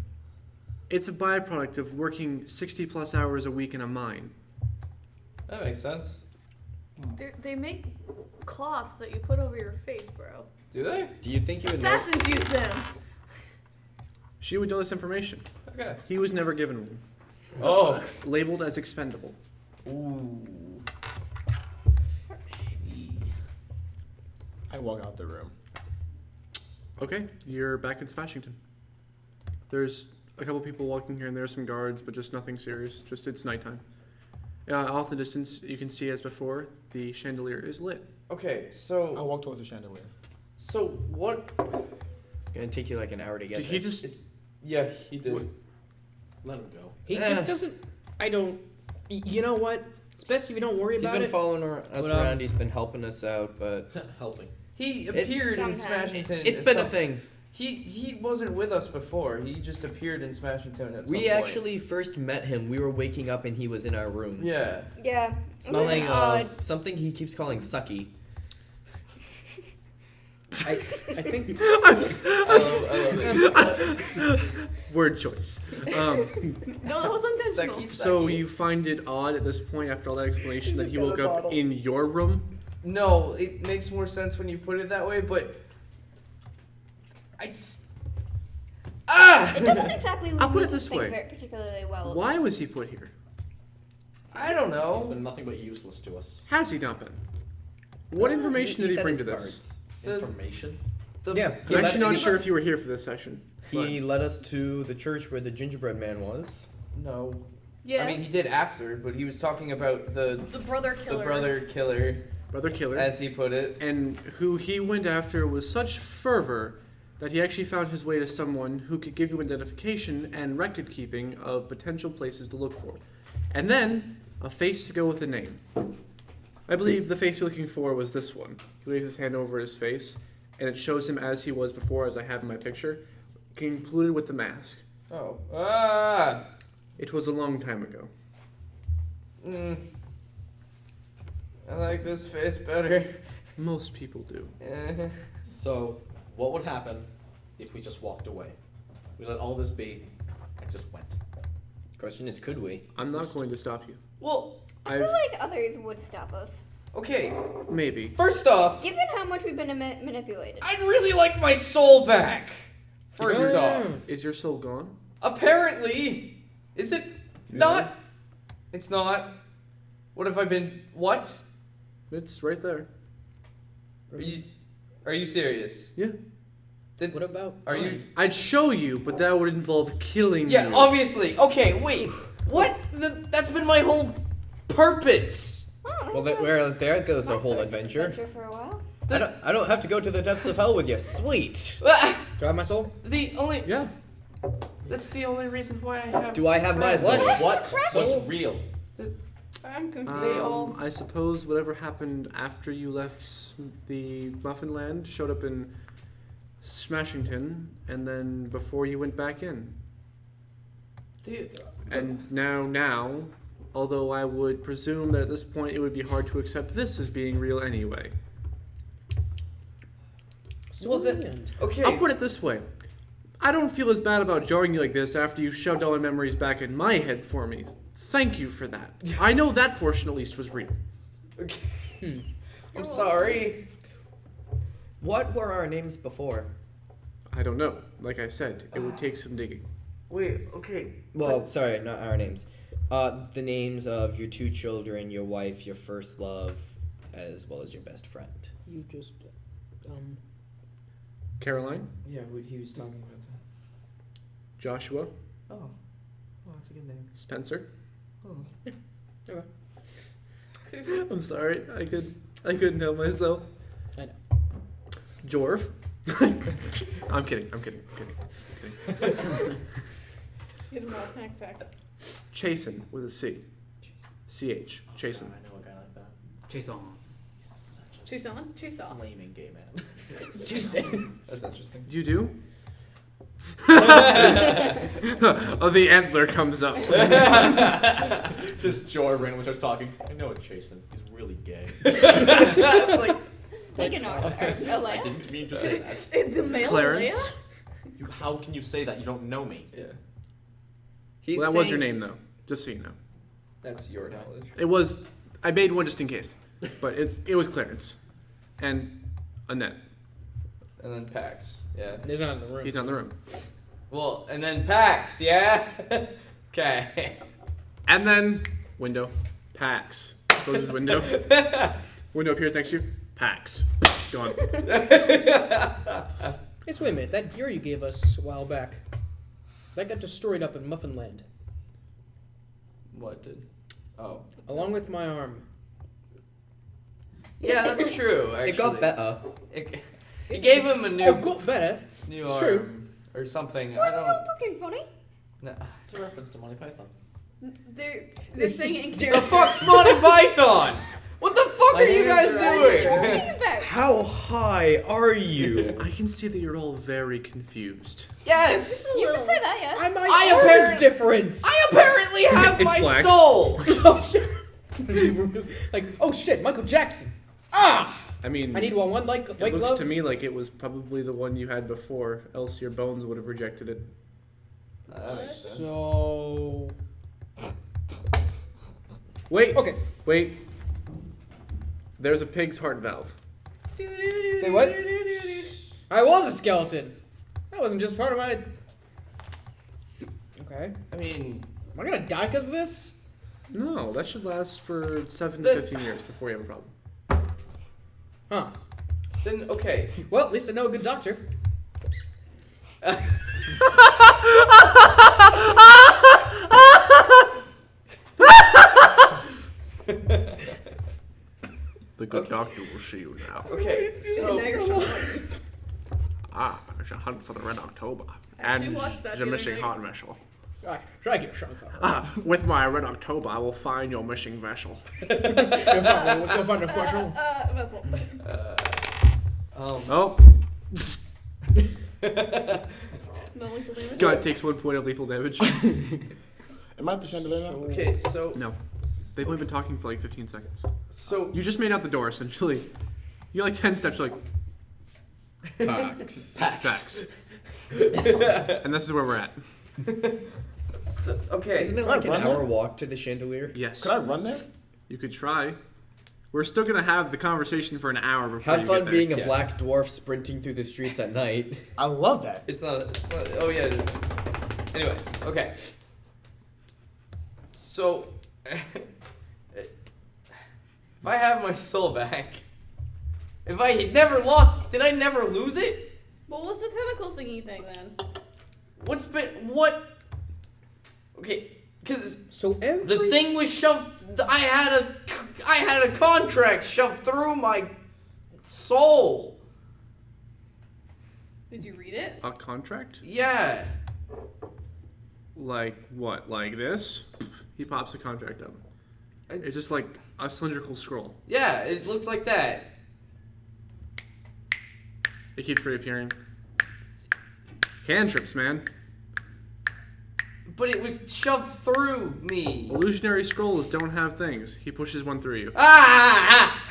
It's a byproduct of working 60 plus hours a week in a mine. That makes sense. They make cloths that you put over your face, bro. Do they? Do you think he would know? Assassins use them. She would know this information. Okay. He was never given one. Oh. Labeled as expendable. Ooh. I walk out the room. Okay, you're back in Smashington. There's a couple people walking here and there, some guards, but just nothing serious. Just it's nighttime. Off in the distance, you can see as before, the chandelier is lit. Okay, I so walk towards the chandelier. what? It's going to take you like an hour to get Did there. he just... Yeah, he did. What? Let him go. He just doesn't. I don't. You know what? It's best if you don't worry He's about been it. following us around. He's been helping us out, but Helping. He appeared in sometimes. Smashington. it's at been a some- thing. He wasn't with us before. He just appeared in Smashington at some We point. actually first met him. We were waking up and he was in our room. Yeah. Yeah. Smelling It was odd. of something he keeps calling sucky. I think. I love it. Word choice. No, that was intentional. Sucky, So sucky. you find it odd at this point, after all that explanation, that he woke got a up bottle. in your room? No, it makes more sense when you put it that way, but It doesn't exactly lead I'll put me it to this think way. very particularly well. of Why him. was he put here? I don't He's know. been nothing but useless to us. Has he not been? What information did he said bring his to this? parts. Information. Yeah, I'm actually not sure if you were here for this session. He led us to the church where the gingerbread man was. No. Yes. I mean, he did after, but he was talking about the brother killer. brother killer, Brother Killer. as he put it. And who he went after with such fervor that he actually found his way to someone who could give you identification and record keeping of potential places to look for. And then a face to go with the name. I believe the face you're looking for was this one. He lays his hand over his face, and it shows him as he was before, as I have in my picture, concluded with the mask. Oh. It was a long time ago. I like this face better. Most people do. So, what would happen if we just walked away? We let all this be and just went. Question is, could we? I'm not going to stop you. Well, I feel like others would stop us. okay. Maybe. First off, Given how much we've been manipulated. I'd really like my soul back. First off, Is your soul gone? apparently, is it not? It's not. What have I been? What? It's right there. Are you serious? Yeah. Then, What about? are you? I'd show you, but that would involve killing Yeah, you. obviously. Okay, wait. What? That's been my whole purpose. Well, there goes our whole adventure. For a while. I don't have to go to the depths of hell with you. Sweet. Do I have my soul? The only. Yeah. That's the only reason why I have. Do I have my soul? What? What's real? I'm confused. I suppose whatever happened after you left the Muffin Land showed up in Smashington, and then before you went back in. Dude, And now, although I would presume that at this point it would be hard to accept this as being real anyway. Well, then, okay. I'll put it this way. I don't feel as bad about jarring you like this after you shoved all my memories back in my head for me. Thank you for that. I know that portion at least was real. Okay. I'm sorry. What were our names before? I don't know. Like I said, it would take some digging. Wait, okay. Well, sorry, not our names. The names of your two children, your wife, your first love, as well as your best friend. You just. Caroline, Yeah, he was talking about that. Joshua, Oh, well, that's a good name. Spencer, I'm sorry. I couldn't help myself. I know. Jorv. I'm kidding. Get him all connect back. Chasen with a C. CH. Chasen. I know a guy like that. Chase on. Chase on? Chase off. Flaming gay man. That's interesting. You do? Oh, the antler comes up. Just Joy randomly starts talking. I know it's Jason. He's really gay. Like an I didn't mean to say that. The male Clarence. How can you say that? You don't know me. Yeah. Well, that was your name, though. Just so you know. That's your knowledge. It was. I made one just in case, but it was Clarence, and Annette. And then Pax. Yeah. He's not in the room. He's not in the room. Well, and then Pax. Yeah. Okay. And then window. Pax. Closes window. Window appears next to you. Pax. Gone. Yes, wait a minute. That gear you gave us a while back, that got destroyed up in Muffinland, What did? Oh. along with my arm. Yeah, that's true. Actually. It got better. It gave him a new Oh, got better. new It's arm true. or something. Why I are don't. you talking funny? No. It's a reference to Monty Python. They're This is- singing The characters. fuck's Monty Python? What the fuck are you guys What are you doing? talking about? How high are you? I can see that you're all very confused. Yes. You can say that, yeah. My I arm apparent- is different. I apparently have It's my black. soul. Oh, shit. Like, oh shit, Michael Jackson. Ah! I mean, I need one like it white looks glove. to me like it was probably the one you had before, else your bones would have rejected it. So Wait. okay. Wait. There's a pig's heart valve. Wait, what? I was a skeleton. That wasn't just part of my. Okay. I mean, Am I gonna die because of this? No, that should last for 7 to 15 years before you have a problem. Huh. then okay. Well, at least I know a good doctor. The good doctor will see you now. Okay. So It's a hunt for the Red October. actually And watched that the the other missing night. heart vessel. Alright, try to get Sean covered. With my Red October, I will find your missing vessel. Go find a question. Vessel. Oh. No lethal damage. God takes 1 point of lethal damage. Am I at the chandelier now? okay. So No. They've only been talking for like 15 seconds. so You just made out the door, essentially. You got like 10 steps, you're like, Pax. facts. And this is where we're at. So, okay. Isn't it Can I like an run hour there? walk to the chandelier? Yes. Could I run there? You could try. We're still gonna have the conversation for an hour before Have you fun get there. being a Yeah. black dwarf sprinting through the streets at night. I love that. It's not. It's not. Oh yeah. Anyway. Okay. So, if I have my soul back, if I had never lost, did I never lose it? What was the tentacle thingy thing then? What's been what? Okay, because So every the thing was shoved. I had a contract shoved through my soul. Did you read it? A contract? Yeah. Like what? Like this? He pops the contract up. It's just like a cylindrical scroll. Yeah. It looks like that. It keeps reappearing. Cantrips, man. But it was shoved through me. Illusionary scrolls don't have things. He pushes one through you. Ah!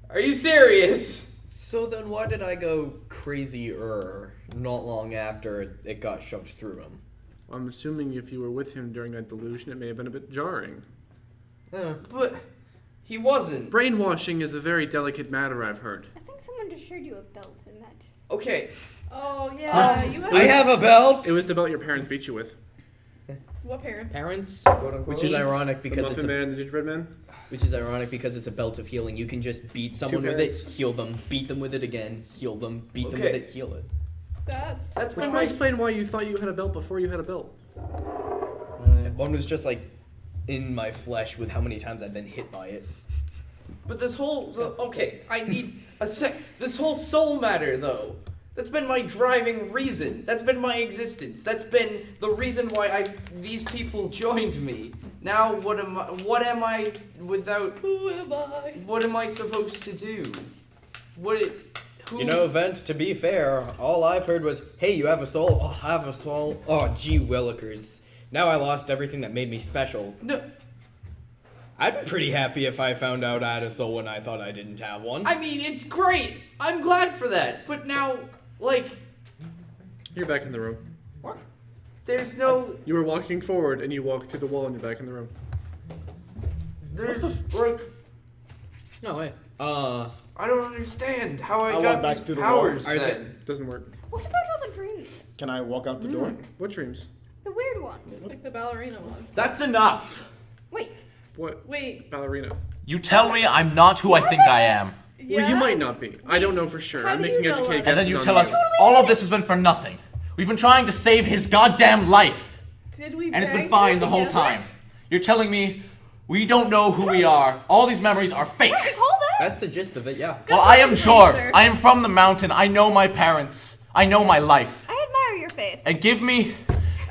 Are you serious? So then why did I go crazier not long after it got shoved through him? I'm assuming if you were with him during that delusion, it may have been a bit jarring. But he wasn't. Brainwashing is a very delicate matter, I've heard. I think someone just showed you a belt in that. Okay. Oh yeah, you had I have a belt! It was the belt your parents beat you with. what parents? parents. Which is ironic The because it's Muffin a, Man and the Gingerbread Man? which is ironic because it's a belt of healing. You can just beat someone with it, parents. heal them, beat them with it again, heal them, beat them with Okay. it, heal it. That's Which when might my explain why you thought you had a belt before you had a belt. One was just like in my flesh with how many times I've been hit by it. But this whole okay, I need a sec. This whole soul matter though. That's been my driving reason. That's been my existence. That's been the reason why these people joined me. Now what am I without? Who am I? What am I supposed to do? Who? You know, Vent, to be fair, all I've heard was, hey, you have a soul? Oh, I have a soul? Oh, gee willikers. Now I lost everything that made me special. No. I'd be pretty happy if I found out I had a soul when I thought I didn't have one. I mean, it's great. I'm glad for that. But now, like, You're back in the room. what? There's no. You were walking forward, and you walked through the wall, and you're back in the room. There's like. No way. I don't understand how I I'll got walk back these through the wall. powers Are then. Doesn't work. What about all the dreams? Can I walk out the door? What dreams? The weird ones. Like the ballerina one. That's enough. Wait, What? Wait. Ballerina. You tell me I'm not who I think I am. Yeah? Well, you might not be. I don't know for sure. How I'm do making you know educated that? And then guesses you on tell us all of this has been for nothing. We've been trying to save his goddamn life. Did we? And it's been bang fine the whole together? time. You're telling me we don't know who we are. All these memories are fake. what do you call that? That's the gist of it, yeah. Well, I am Jorv. sir. I am from the mountain. I know my parents. I know my life. I admire your faith. And give me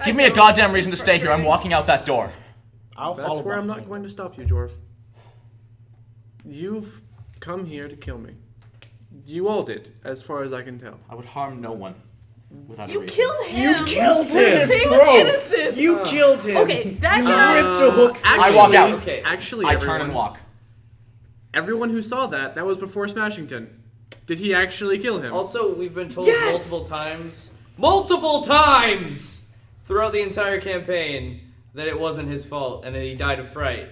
a know, goddamn reason to it's stay here. I'm frustrating. walking out that door. I'll That's follow. where I'm behind. not going to stop you, Jorv. You've come here to kill me. You all did, as far as I can tell. I would harm no one without a You reason. killed him. You killed him, He bro. was innocent. You killed him. Okay, that you guy. ripped a hook through I walk out. Okay. Actually, I turn and walk. Everyone who saw that was before Smashington. Did he actually kill him? Also, we've been told Yes! multiple times, throughout the entire campaign that it wasn't his fault and that he died of fright.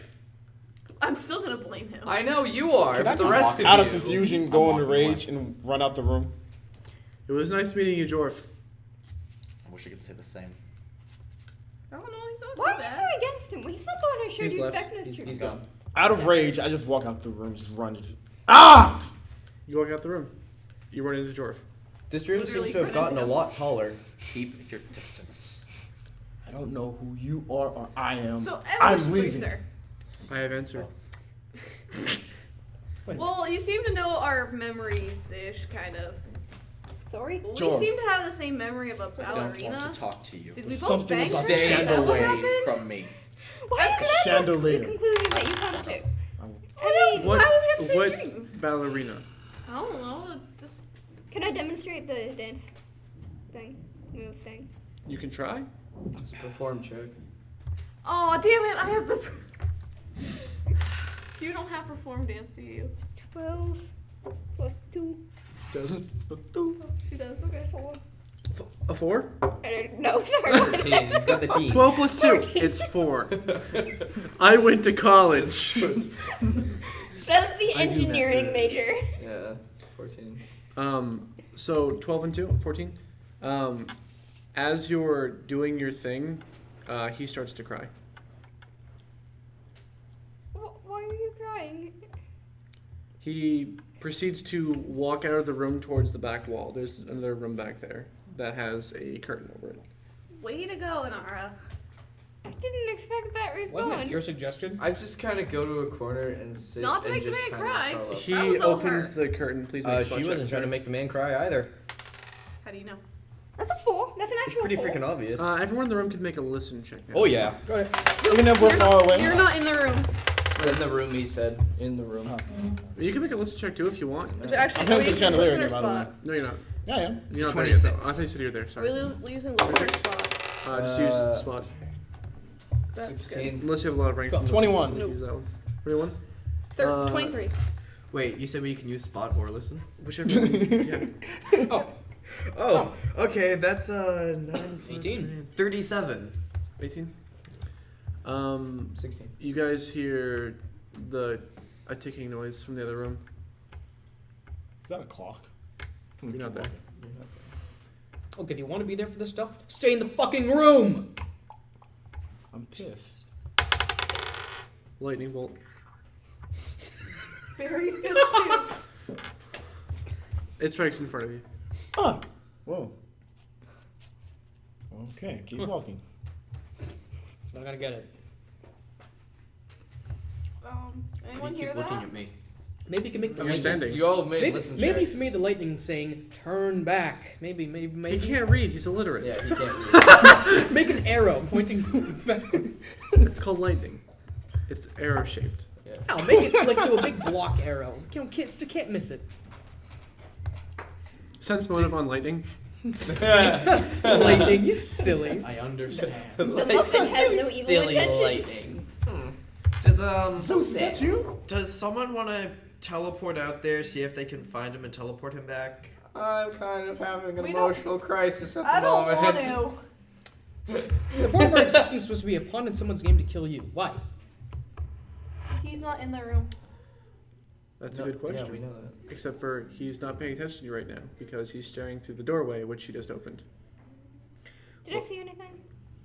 I'm still gonna blame him. I know you are, Can I but the just rest of out you. of confusion, go into walking rage and run out the room? It was nice meeting you, Jorv. I wish I could say the same. I don't know. He's not Why too are you bad. so against him? He's not the one who showed He's you left. effectiveness. He's gone. Out of rage, I just walk out the room, just run. Just ah! You walk out the room. You run into Jorv. This room Literally seems to have gotten a lot taller. Keep your distance. I don't know who you are or I am. So, I'm evolution leaving. sir. I have answered. Well, you seem to know our memories-ish, kind of. Sorry? We Sure. seem to have the same memory of a I don't ballerina. want to talk to you. Did we both Something bang her? about Is Stay that what away happened? from me. Why is that Chandelier. the conclusion that you come to? I mean, What? why would we have the same What dream? ballerina? I don't know. Just Can I demonstrate the dance move thing? You can try. It's a perform check. oh damn it! I have the. You don't have perform dance, do you? 12 plus 2. Does She does. Okay, 4. a 4? I don't know, sorry. 14. You've got the T. 12 plus 2. It's 4. I went to college. That's the engineering major. Yeah, 14. So 12 and 2, 14. As you're doing your thing, he starts to cry. Why are you crying? He proceeds to walk out of the room towards the back wall. There's another room back there that has a curtain over it. Way to go, Inara. I didn't expect that response. Wasn't it your suggestion? I just kind of go to a corner and sit Not to and make the just man kinda cry. curl up. He That was all opens her. the curtain. Please make a spot She check. wasn't trying to make the man cry either. How do you know? That's a 4. That's an It's actual pretty 4. freaking obvious. Everyone in the room can make a listen check now. Oh yeah. Even if we're far away. You're not in the room. In the room, he said. In the room. You can make a listen check too if you want. Is it actually? I'm playing are we with using chandelier listener again, by the way. spot? No, you're not. Yeah, I am. You're not there yet, though. 26. I thought you said you were there. Are Sorry. we using listener spot? Just use the spot. That's 16. Unless you have a lot of ranks. 21. Use that one. 21? 23. Wait, you said we can use spot or listen? Whichever one. Yeah. Oh, okay. That's 9 plus 18. 37. 18? 16. You guys hear a ticking noise from the other room. Is that a clock? You're not there. Okay, if you want to be there for this stuff, stay in the fucking room! I'm pissed. Lightning bolt. Barry's pissed too. It strikes in front of you. Ah! Whoa. Okay, keep walking. Not gonna get it. Anyone You hear keep looking that? at me. Maybe you can make the You're lightning. standing. You all made Maybe, listen maybe checks. if you made the lightning saying "turn back," maybe. He can't read. He's illiterate. Yeah, he can't read. Make an arrow pointing backwards. It's called lightning. It's arrow shaped. Oh, make it like do a big block arrow. You can't miss it. Sense motive on lightning. Lightning, you silly. I understand. The muffin has no evil Silly intentions. lightning. That's you? Does someone want to teleport out there, see if they can find him and teleport him back? I'm kind of having an We don't- emotional crisis at the I don't moment. want to. The point of our existence is supposed to be a pawn in someone's game to kill you. Why? He's not in the room. That's a good question. Yeah, we know that. Except for he's not paying attention to you right now because he's staring through the doorway, which he just opened. Did I see anything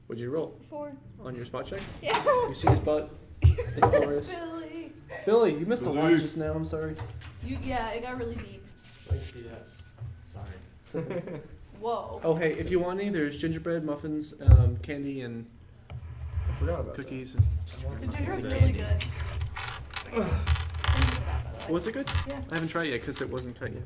What'd you roll before? on your spot check? Yeah. You see his butt? It's glorious. Billy. Billy, you missed a lot just now. I'm sorry. Yeah, it got really deep. Sorry. Whoa. Oh, hey, if you want any, there's gingerbread, muffins, candy, and I forgot about cookies. The ginger's really good. Was it good? Yeah. I haven't tried it yet because it wasn't cut yet.